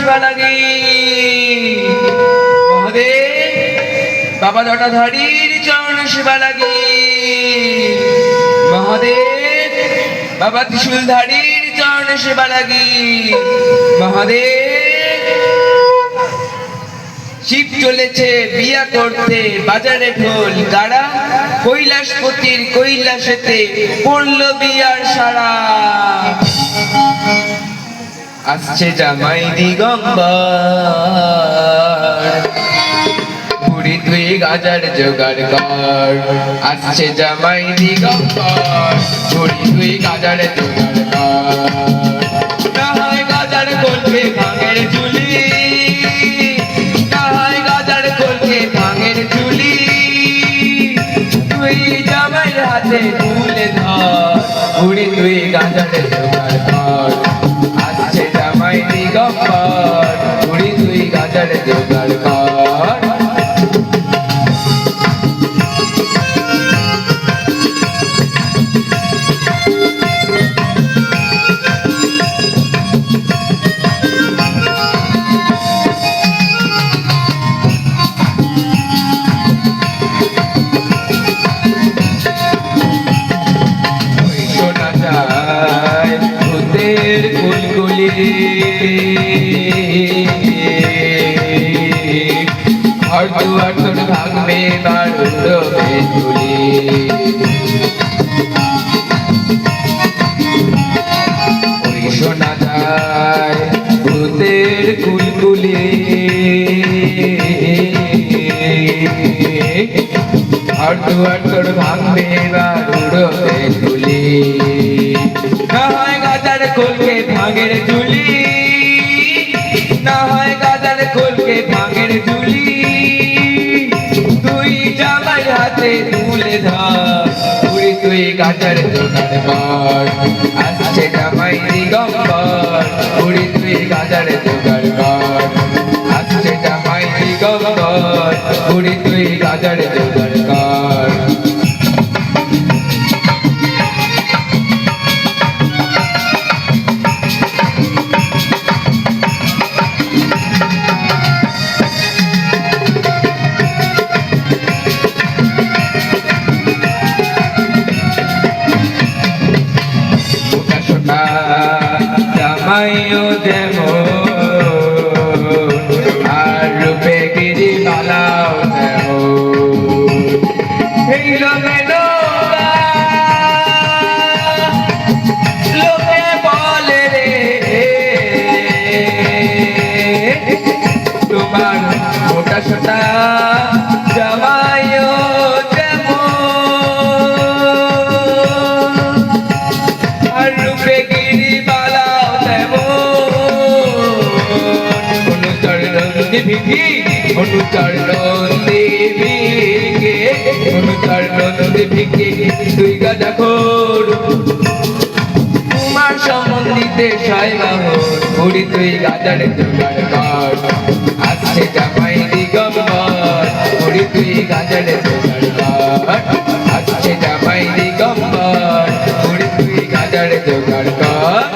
সেবা লাগি মহাদেব বাবা জটাধারীর চরণ সেবা লাগি মহাদেব বাবা ত্রিশূলধারীর চরণ সেবা লাগি মহাদেব শিব চলেছে বিয়া করতে বাজারে ঢোল গাড়া কৈলাসপতির কৈলাসেতে পড়ল বিয়ার সারা আসছে জামাই দিগম্বর বুড়ি তুই গাজার জোগাড় কর আসছে জামাই দিগম্বর বুড়ি তুই গাজার জোগাড় কর না হয় গাজার করবে ভাঙের ঝুলি না হয় গাজার করবে ভাঙের ঝুলি তুই জামাইয়ের হাতে তুলে ধর বুড়ি তুই গাজার জোগাড় কর আসছে জামাই দিগম্বর বুড়ি তুই গাজার জোগাড় কর और दुआर তোর ভাঙবে বারুদে তুলি ওই শোনা যায় ভূতের কুলকুলি और दुआर তোর ভাঙবে বারুদে তুলি না হয় গাজার খোলকে ভাঙের ঝুলি না হয় গাজার খোলকে ভাঙের ঝুলি তুই জামাই হাতে তুলে ধর বুড়ি তুই গাজার জোগাড় কর আসছে জামাই দিগম্বর বুড়ি তুই গাজার জোগাড় কর আসছে জামাই দিগম্বর বুড়ি তুই গাজার জোগাড় কর জামাইও যেমন আর রূপে গিরি বালাও এই লোকে লোকে বলে রে তোমার মোটা সোটা জামাইও যেমন আর রূপে গিরি তুই গাজা খোর তোমার সম্বন্ধিতে সাইবাহর বুড়ি তুই গাজার জোগাড় কর আসছে জামাই দিগম্বর বুড়ি তুই গাজার জোগাড় কর আসছে জামাই দিগম্বর বুড়ি তুই গাজার জোগাড় কর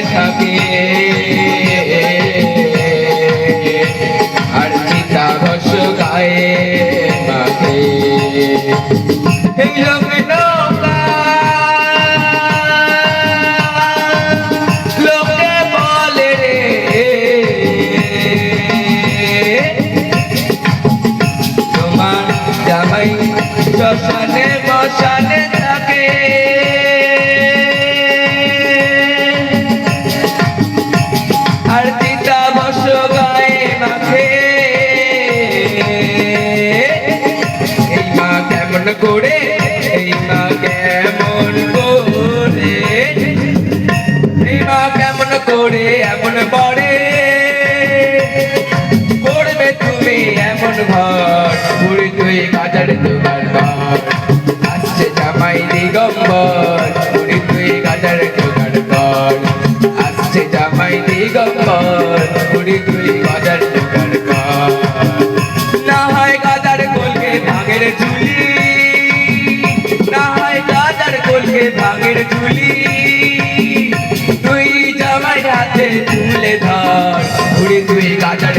থাকে আর চিতা ঘষ গায়ে মাঠে এই লোকে লোকে বলে রে তোমার জামাই শ্মশানে মশানে থাকে করে এই মা কেমন করে এই মা কেমন করে এমন পড়ে করবে তুমি এমন ঘর বুড়ি তুই গাজার জোগাড় কর আসছে জামাই দিগম্বর বুড়ি তুই গাজার জোগাড় কর আসছে জামাই দিগম্বর বুড়ি তুই গাজার জোগাড় কর না হয় গাজার কোলকে ভাগের ঝুলি না হয় গাজার কোলকে ভাগের ঝুলি তুই জামাই হাতে তুলে ধর বুড়ি তুই গাজার